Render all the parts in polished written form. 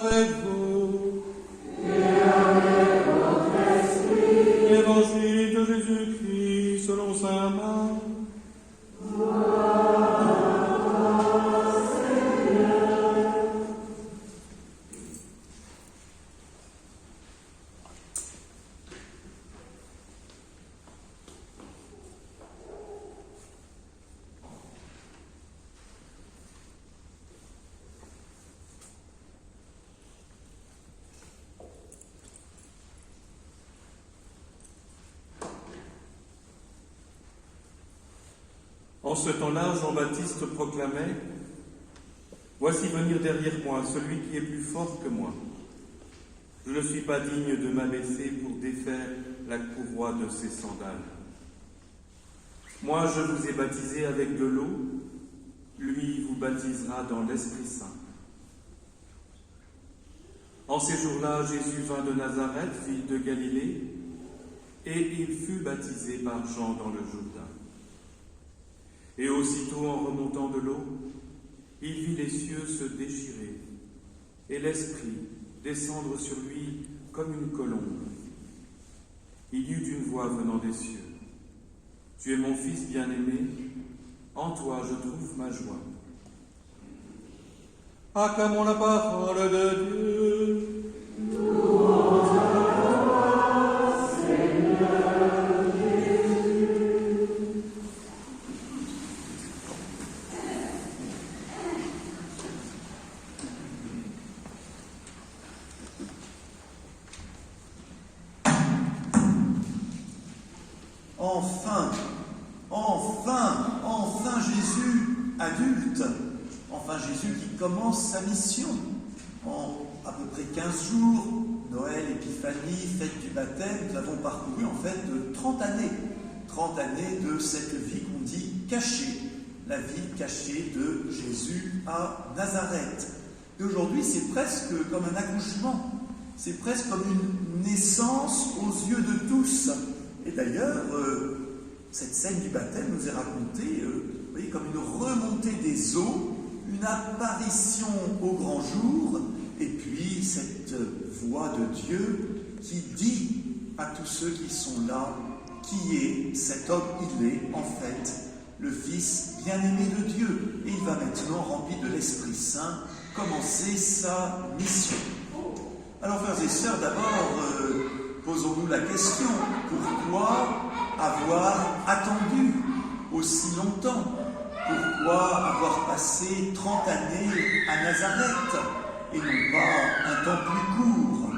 avec vous. Et avec votre esprit. Évangile de Jésus-Christ selon saint Marc. En ce temps-là, Jean-Baptiste proclamait « Voici venir derrière moi celui qui est plus fort que moi. Je ne suis pas digne de m'abaisser pour défaire la courroie de ses sandales. Moi, je vous ai baptisé avec de l'eau, lui vous baptisera dans l'Esprit Saint. » En ces jours-là, Jésus vint de Nazareth, ville de Galilée, et il fut baptisé par Jean dans le Jourdain. Et aussitôt, en remontant de l'eau, il vit les cieux se déchirer, et l'Esprit descendre sur lui comme une colombe. Il y eut une voix venant des cieux. « Tu es mon Fils bien-aimé, en toi je trouve ma joie. » Acclamons la parole de Dieu. Enfin Jésus adulte, enfin Jésus qui commence sa mission. En à peu près 15 jours, Noël, Épiphanie, fête du baptême, nous avons parcouru en fait 30 années. 30 années de cette vie qu'on dit cachée, la vie cachée de Jésus à Nazareth. Et aujourd'hui, c'est presque comme un accouchement, c'est presque comme une naissance aux yeux de tous. Et d'ailleurs, cette scène du baptême nous est racontée, vous voyez, comme une remontée des eaux, une apparition au grand jour, et puis cette voix de Dieu qui dit à tous ceux qui sont là qui est cet homme. Il est en fait le Fils bien-aimé de Dieu, et il va maintenant, rempli de l'Esprit Saint, commencer sa mission. Alors, frères et sœurs, d'abord, posons-nous la question, pourquoi avoir attendu aussi longtemps? Pourquoi avoir passé 30 années à Nazareth et non pas un temps plus court?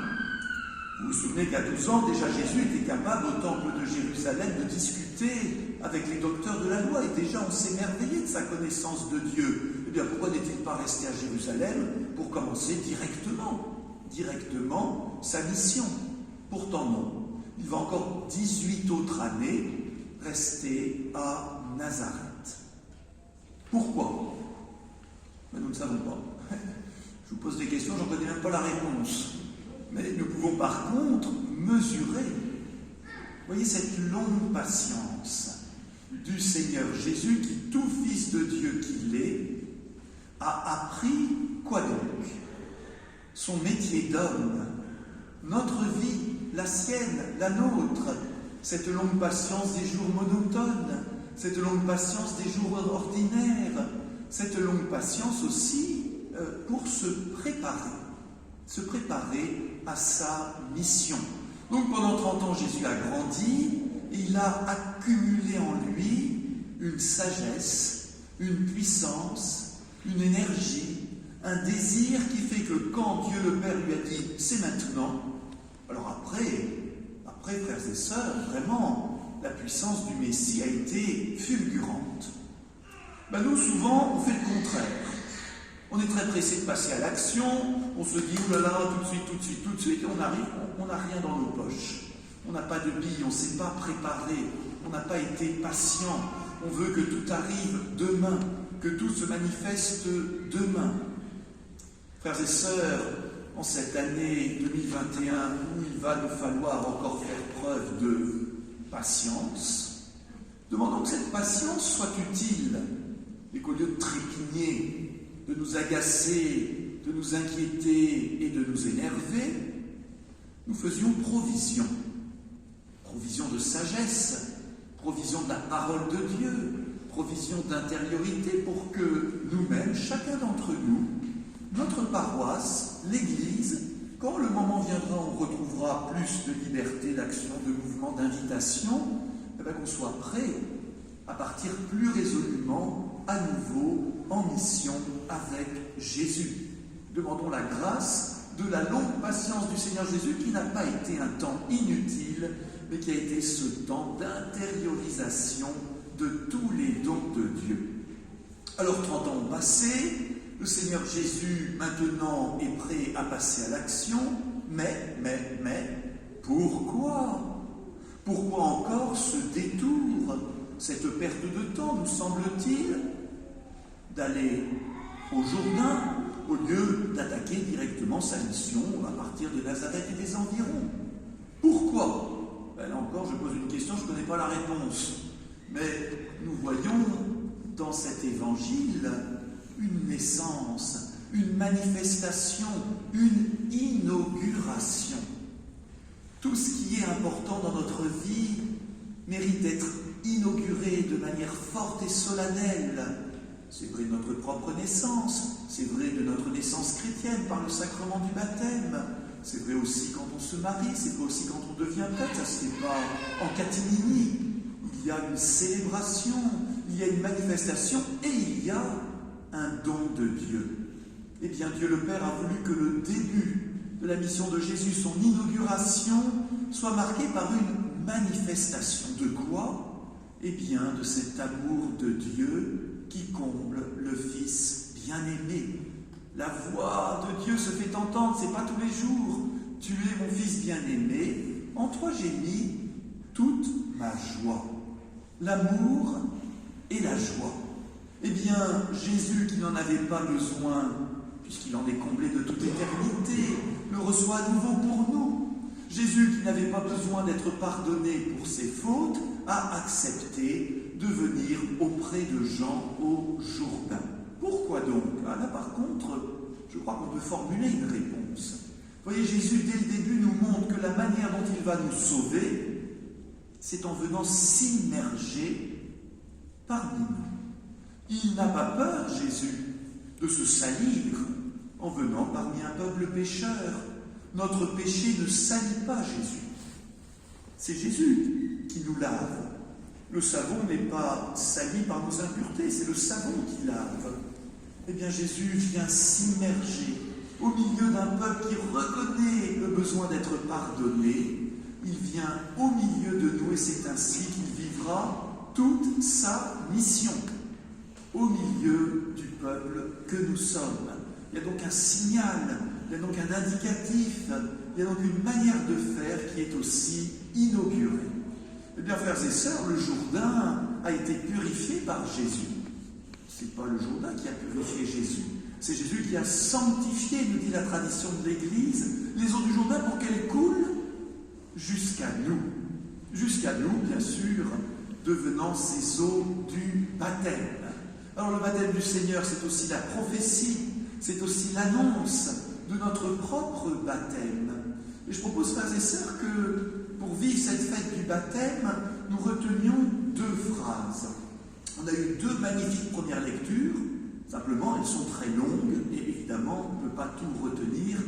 Vous vous souvenez qu'à 12 ans, déjà Jésus était capable au temple de Jérusalem de discuter avec les docteurs de la loi, et déjà on s'émerveillait de sa connaissance de Dieu. Eh bien, pourquoi n'est-il pas resté à Jérusalem pour commencer directement sa mission? Pourtant non. Il va encore 18 autres années rester à Nazareth. Pourquoi? Mais nous ne savons pas. Je vous pose des questions, je n'en connais même pas la réponse. Mais nous pouvons par contre mesurer, voyez, cette longue patience du Seigneur Jésus qui, tout Fils de Dieu qu'il est, a appris quoi donc? Son métier d'homme, notre vie, la sienne, la nôtre, cette longue patience des jours monotones, cette longue patience des jours ordinaires, cette longue patience aussi pour se préparer à sa mission. Donc pendant 30 ans, Jésus a grandi, il a accumulé en lui une sagesse, une puissance, une énergie, un désir qui fait que quand Dieu le Père lui a dit « c'est maintenant », alors après, frères et sœurs, vraiment, la puissance du Messie a été fulgurante. Nous, souvent, on fait le contraire. On est très pressé de passer à l'action, on se dit « oulala, tout de suite », et on arrive, on n'a rien dans nos poches. On n'a pas de billes, on ne s'est pas préparé, on n'a pas été patient. On veut que tout arrive demain, que tout se manifeste demain. Frères et sœurs, en cette année 2021 où il va nous falloir encore faire preuve de patience, demandons que cette patience soit utile et qu'au lieu de trépigner, de nous agacer, de nous inquiéter et de nous énerver, nous faisions provision. Provision de sagesse, provision de la parole de Dieu, provision d'intériorité pour que nous-mêmes, chacun d'entre nous, notre paroisse, l'Église, quand le moment viendra, on retrouvera plus de liberté d'action, de mouvement, d'invitation, qu'on soit prêt à partir plus résolument, à nouveau, en mission avec Jésus. Demandons la grâce de la longue patience du Seigneur Jésus qui n'a pas été un temps inutile, mais qui a été ce temps d'intériorisation de tous les dons de Dieu. Alors 30 ans ont passé, le Seigneur Jésus maintenant est prêt à passer à l'action, mais, pourquoi ? Pourquoi encore ce détour, cette perte de temps, nous semble-t-il, d'aller au Jourdain au lieu d'attaquer directement sa mission à partir de Nazareth et des environs? Pourquoi ? Là encore, je pose une question, je ne connais pas la réponse. Mais nous voyons dans cet évangile une naissance, une manifestation, une inauguration. Tout ce qui est important dans notre vie mérite d'être inauguré de manière forte et solennelle. C'est vrai de notre propre naissance, c'est vrai de notre naissance chrétienne par le sacrement du baptême, c'est vrai aussi quand on se marie, c'est vrai aussi quand on devient prêtre, ça ne se fait pas en catimini. Il y a une célébration, il y a une manifestation et il y a un don de Dieu. Eh bien, Dieu le Père a voulu que le début de la mission de Jésus, son inauguration, soit marqué par une manifestation. De quoi ? Eh bien, de cet amour de Dieu qui comble le Fils bien-aimé. La voix de Dieu se fait entendre, c'est pas tous les jours. Tu es mon Fils bien-aimé, en toi j'ai mis toute ma joie. L'amour et la joie. Eh bien, Jésus qui n'en avait pas besoin, puisqu'il en est comblé de toute éternité, le reçoit à nouveau pour nous. Jésus qui n'avait pas besoin d'être pardonné pour ses fautes, a accepté de venir auprès de Jean au Jourdain. Pourquoi donc ? Là, par contre, je crois qu'on peut formuler une réponse. Vous voyez, Jésus, dès le début, nous montre que la manière dont il va nous sauver, c'est en venant s'immerger parmi nous. Il n'a pas peur, Jésus, de se salir en venant parmi un peuple pécheur. Notre péché ne salit pas Jésus. C'est Jésus qui nous lave. Le savon n'est pas sali par nos impuretés, c'est le savon qui lave. Eh bien, Jésus vient s'immerger au milieu d'un peuple qui reconnaît le besoin d'être pardonné. Il vient au milieu de nous et c'est ainsi qu'il vivra toute sa mission. Au milieu du peuple que nous sommes. Il y a donc un signal, il y a donc un indicatif, il y a donc une manière de faire qui est aussi inaugurée. Eh bien, frères et sœurs, le Jourdain a été purifié par Jésus. Ce n'est pas le Jourdain qui a purifié Jésus, c'est Jésus qui a sanctifié, nous dit la tradition de l'Église, les eaux du Jourdain pour qu'elles coulent jusqu'à nous. Jusqu'à nous, bien sûr, devenant ces eaux du baptême. Alors le baptême du Seigneur, c'est aussi la prophétie, c'est aussi l'annonce de notre propre baptême. Et je propose, frères et sœurs, que pour vivre cette fête du baptême, nous retenions 2 phrases. On a eu 2 magnifiques premières lectures, simplement elles sont très longues, et évidemment on ne peut pas tout retenir,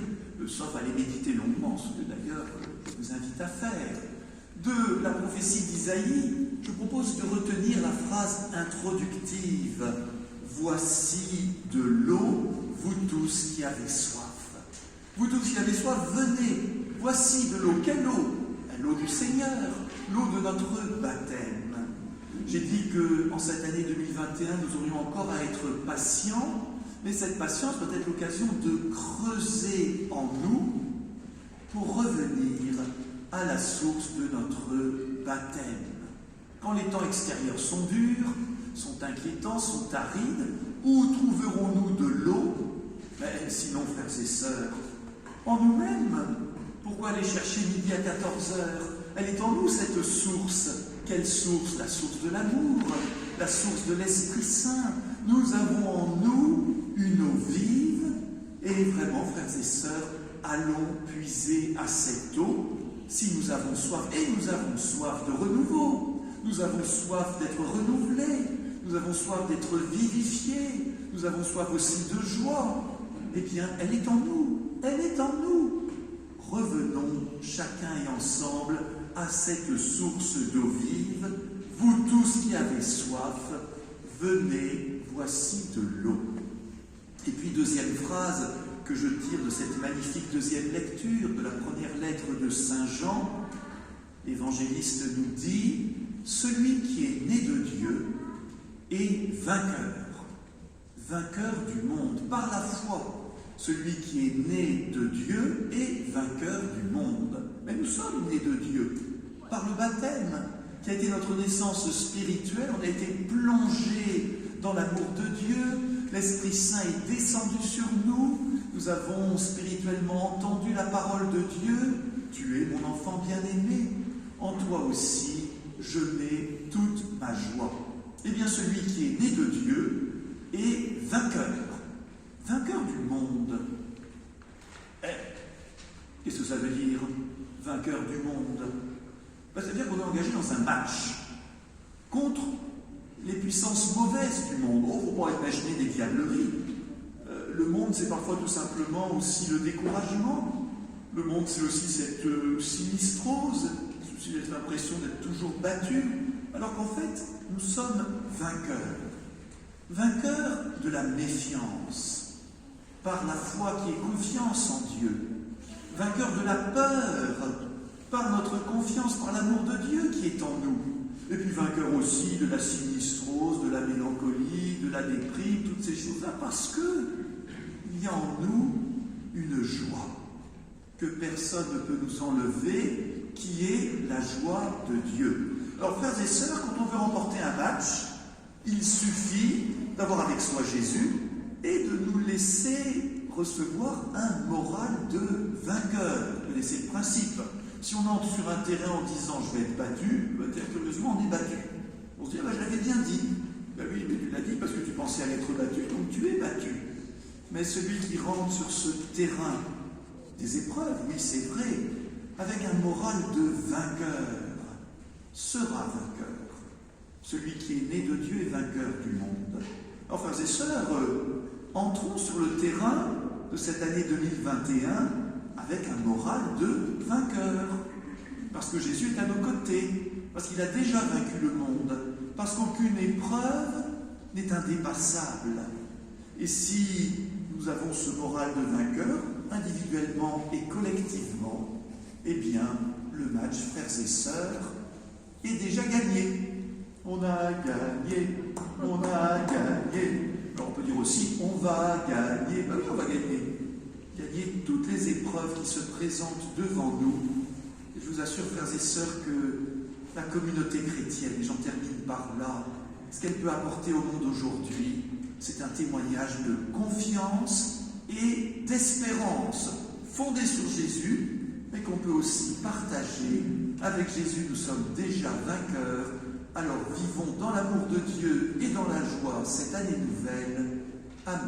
sauf à les méditer longuement, ce que d'ailleurs je vous invite à faire. De la prophétie d'Isaïe, je propose de retenir la phrase introductive. Voici de l'eau, vous tous qui avez soif. Vous tous qui avez soif, venez. Voici de l'eau. Quelle eau ? L'eau du Seigneur, l'eau de notre baptême. J'ai dit qu'en cette année 2021, nous aurions encore à être patients, mais cette patience peut être l'occasion de creuser en nous pour revenir à la source de notre baptême. Quand les temps extérieurs sont durs, sont inquiétants, sont arides, où trouverons-nous de l'eau ? Sinon, frères et sœurs, en nous-mêmes. Pourquoi aller chercher midi à 14h ? Elle est en nous, cette source. Quelle source ? La source de l'amour, la source de l'Esprit Saint. Nous avons en nous une eau vive et vraiment, frères et sœurs, allons puiser à cette eau si nous avons soif. Et nous avons soif de renouveau. Nous avons soif d'être renouvelés. Nous avons soif d'être vivifiés. Nous avons soif aussi de joie. Eh bien, elle est en nous. Elle est en nous. Revenons chacun et ensemble à cette source d'eau vive. Vous tous qui avez soif, venez, voici de l'eau. Et puis deuxième phrase que je tire de cette magnifique deuxième lecture de la première lettre de Saint Jean, l'évangéliste nous dit « Celui qui est né de Dieu est vainqueur, vainqueur du monde, par la foi. Celui qui est né de Dieu est vainqueur du monde. » Mais nous sommes nés de Dieu par le baptême, qui a été notre naissance spirituelle. On a été plongé dans l'amour de Dieu. L'Esprit Saint est descendu sur nous. Nous avons spirituellement entendu la parole de Dieu. Tu es mon enfant bien-aimé. En toi aussi, je mets toute ma joie. Eh bien, celui qui est né de Dieu est vainqueur. Vainqueur du monde. Qu'est-ce que ça veut dire, vainqueur du monde? Ça veut dire qu'on est engagé dans un match contre les puissances mauvaises du monde. Oh, il ne faut pas imaginer des diableries. Le monde, c'est parfois tout simplement aussi le découragement. Le monde, c'est aussi cette sinistrose, c'est aussi l'impression d'être toujours battu. Alors qu'en fait, nous sommes vainqueurs. Vainqueurs de la méfiance, par la foi qui est confiance en Dieu. Vainqueurs de la peur, par notre confiance, par l'amour de Dieu qui est en nous. Et puis vainqueur aussi de la sinistrose, de la mélancolie, de la déprime, toutes ces choses-là, parce qu'il y a en nous une joie que personne ne peut nous enlever, qui est la joie de Dieu. Alors frères et sœurs, quand on veut remporter un match, il suffit d'avoir avec soi Jésus et de nous laisser recevoir un moral de vainqueur. Vous connaissez le principe. Si on entre sur un terrain en disant « je vais être battu », curieusement on est battu. On se dit « je l'avais bien dit ». Ben oui, mais tu l'as dit parce que tu pensais à être battu, donc tu es battu. Mais celui qui rentre sur ce terrain des épreuves, oui c'est vrai, avec un moral de vainqueur, sera vainqueur. Celui qui est né de Dieu est vainqueur du monde. Alors, frères et sœurs, entrons sur le terrain de cette année 2021 avec un moral de vainqueur. Parce que Jésus est à nos côtés, parce qu'il a déjà vaincu le monde, parce qu'aucune épreuve n'est indépassable. Et si nous avons ce moral de vainqueur, individuellement et collectivement, eh bien, le match, frères et sœurs, est déjà gagné. On a gagné, on a gagné. Alors on peut dire aussi, on va gagner. Ben oui, on va gagner. Gagner toutes les épreuves qui se présentent devant nous. Et je vous assure, frères et sœurs, que la communauté chrétienne, et j'en termine par là, ce qu'elle peut apporter au monde aujourd'hui, c'est un témoignage de confiance et d'espérance, fondé sur Jésus, mais qu'on peut aussi partager. Avec Jésus, nous sommes déjà vainqueurs. Alors vivons dans l'amour de Dieu et dans la joie cette année nouvelle. Amen.